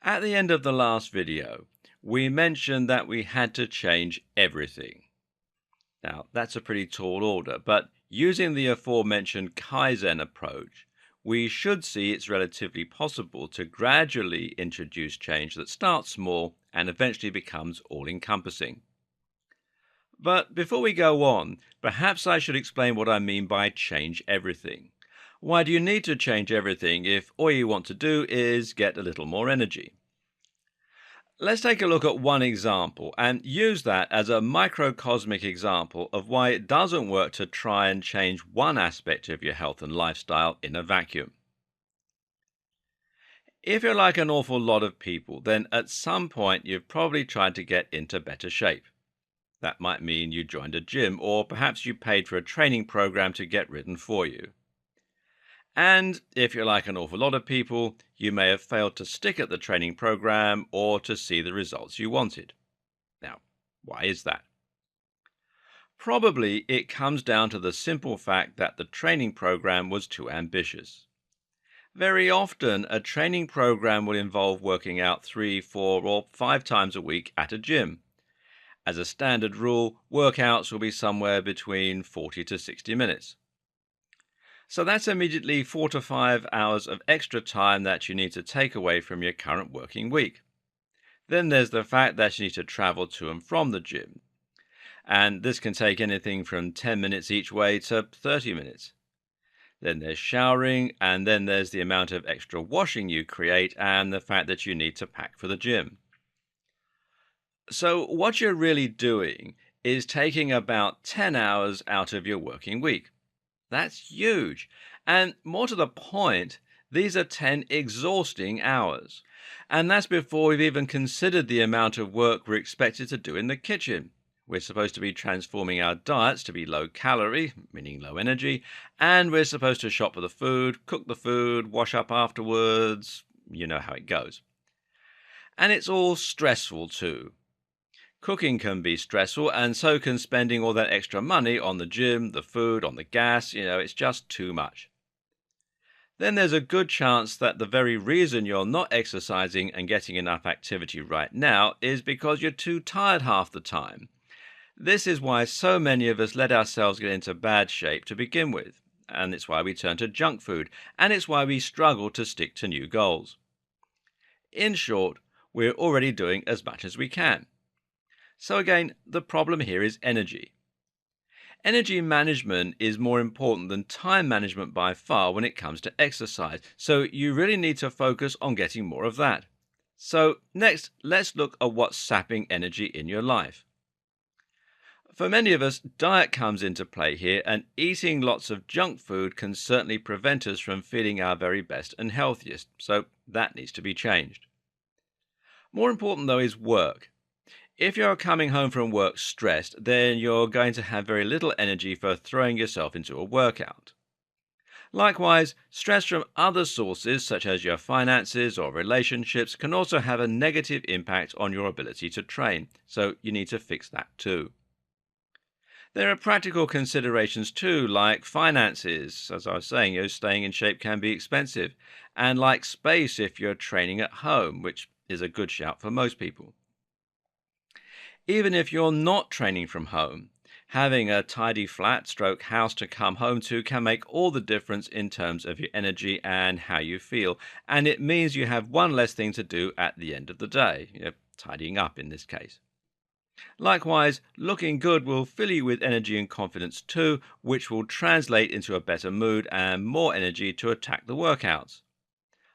At the end of the last video, we mentioned that we had to change everything. Now, that's a pretty tall order, but using the aforementioned Kaizen approach, we should see it's relatively possible to gradually introduce change that starts small and eventually becomes all-encompassing. But before we go on, perhaps I should explain what I mean by change everything. Why do you need to change everything if all you want to do is get a little more energy? Let's take a look at one example and use that as a microcosmic example of why it doesn't work to try and change one aspect of your health and lifestyle in a vacuum. If you're like an awful lot of people, then at some point you've probably tried to get into better shape. That might mean you joined a gym, or perhaps you paid for a training program to get ridden for you. And if you're like an awful lot of people, you may have failed to stick at the training program or to see the results you wanted. Now, why is that? Probably it comes down to the simple fact that the training program was too ambitious. Very often, a training program will involve working out 3, 4, or 5 times a week at a gym. As a standard rule, workouts will be somewhere between 40 to 60 minutes. So that's immediately 4 to 5 hours of extra time that you need to take away from your current working week. Then there's the fact that you need to travel to and from the gym. And this can take anything from 10 minutes each way to 30 minutes. Then there's showering, and then there's the amount of extra washing you create and the fact that you need to pack for the gym. So what you're really doing is taking about 10 hours out of your working week. That's huge. And more to the point, these are 10 exhausting hours. And that's before we've even considered the amount of work we're expected to do in the kitchen. We're supposed to be transforming our diets to be low calorie, meaning low energy, and we're supposed to shop for the food, cook the food, wash up afterwards. You know how it goes. And it's all stressful too. Cooking can be stressful, and so can spending all that extra money on the gym, the food, on the gas. It's just too much. Then there's a good chance that the very reason you're not exercising and getting enough activity right now is because you're too tired half the time. This is why so many of us let ourselves get into bad shape to begin with, and it's why we turn to junk food, and it's why we struggle to stick to new goals. In short, we're already doing as much as we can. So again, the problem here is energy. Energy management is more important than time management by far when it comes to exercise, so you really need to focus on getting more of that. So next, let's look at what's sapping energy in your life. For many of us, diet comes into play here, and eating lots of junk food can certainly prevent us from feeling our very best and healthiest, so that needs to be changed. More important though is work. If you're coming home from work stressed, then you're going to have very little energy for throwing yourself into a workout. Likewise, stress from other sources such as your finances or relationships can also have a negative impact on your ability to train, so you need to fix that too. There are practical considerations too, like finances. As I was saying, staying in shape can be expensive, and like space if you're training at home, which is a good shout for most people. Even if you're not training from home, having a tidy flat stroke house to come home to can make all the difference in terms of your energy and how you feel. And it means you have one less thing to do at the end of the day, tidying up in this case. Likewise, looking good will fill you with energy and confidence too, which will translate into a better mood and more energy to attack the workouts.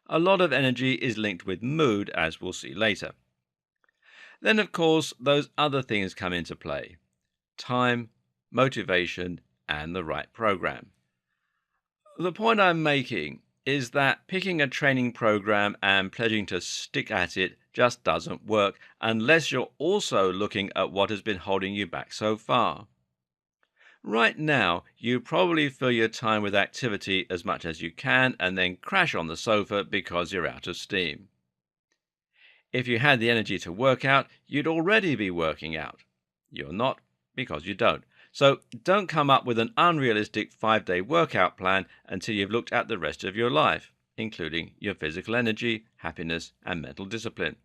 A lot of energy is linked with mood, as we'll see later. Then, of course, those other things come into play: time, motivation, and the right program. The point I'm making is that picking a training program and pledging to stick at it just doesn't work unless you're also looking at what has been holding you back so far. Right now, you probably fill your time with activity as much as you can and then crash on the sofa because you're out of steam. If you had the energy to work out, you'd already be working out. You're not, because you don't. So don't come up with an unrealistic 5-day workout plan until you've looked at the rest of your life. including your physical energy, happiness, and mental discipline.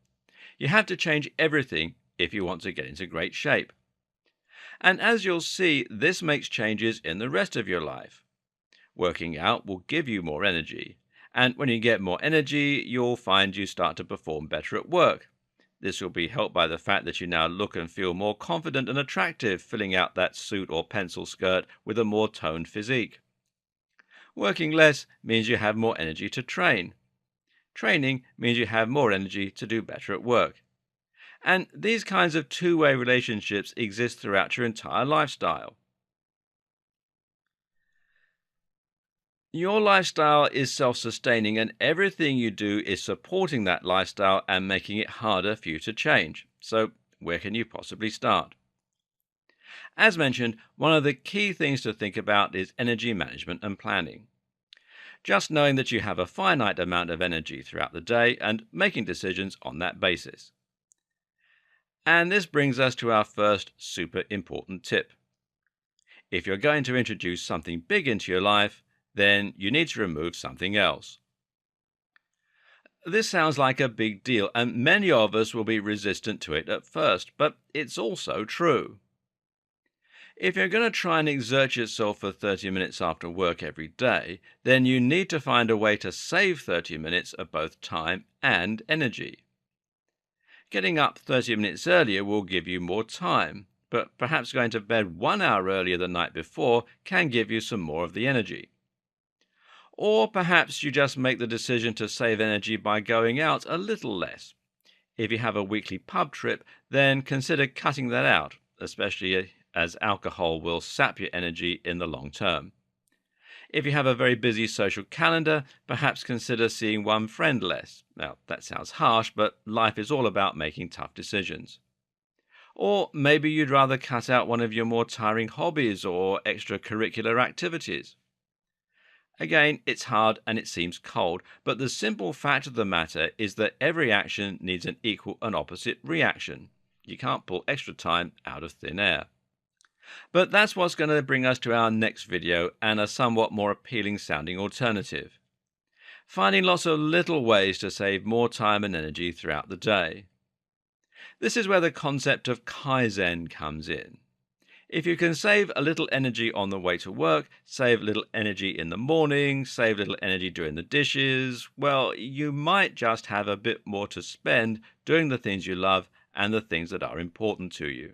You have to change everything if you want to get into great shape. And as you'll see, this makes changes in the rest of your life. Working out will give you more energy. And when you get more energy, you'll find you start to perform better at work. This will be helped by the fact that you now look and feel more confident and attractive filling out that suit or pencil skirt with a more toned physique. Working less means you have more energy to train. Training means you have more energy to do better at work. And these kinds of two-way relationships exist throughout your entire lifestyle. Your lifestyle is self-sustaining, and everything you do is supporting that lifestyle and making it harder for you to change. So, where can you possibly start? As mentioned, one of the key things to think about is energy management and planning. Just knowing that you have a finite amount of energy throughout the day and making decisions on that basis. And this brings us to our first super important tip. If you're going to introduce something big into your life, then you need to remove something else. This sounds like a big deal, and many of us will be resistant to it at first, but it's also true. If you're going to try and exert yourself for 30 minutes after work every day, then you need to find a way to save 30 minutes of both time and energy. Getting up 30 minutes earlier will give you more time, but perhaps going to bed 1 hour earlier the night before can give you some more of the energy. Or perhaps you just make the decision to save energy by going out a little less. If you have a weekly pub trip, then consider cutting that out, especially as alcohol will sap your energy in the long term. If you have a very busy social calendar, perhaps consider seeing one friend less. Now, that sounds harsh, but life is all about making tough decisions. Or maybe you'd rather cut out one of your more tiring hobbies or extracurricular activities. Again, it's hard and it seems cold, but the simple fact of the matter is that every action needs an equal and opposite reaction. You can't pull extra time out of thin air. But that's what's going to bring us to our next video and a somewhat more appealing sounding alternative. Finding lots of little ways to save more time and energy throughout the day. This is where the concept of Kaizen comes in. If you can save a little energy on the way to work, save a little energy in the morning, save a little energy doing the dishes, well, you might just have a bit more to spend doing the things you love and the things that are important to you.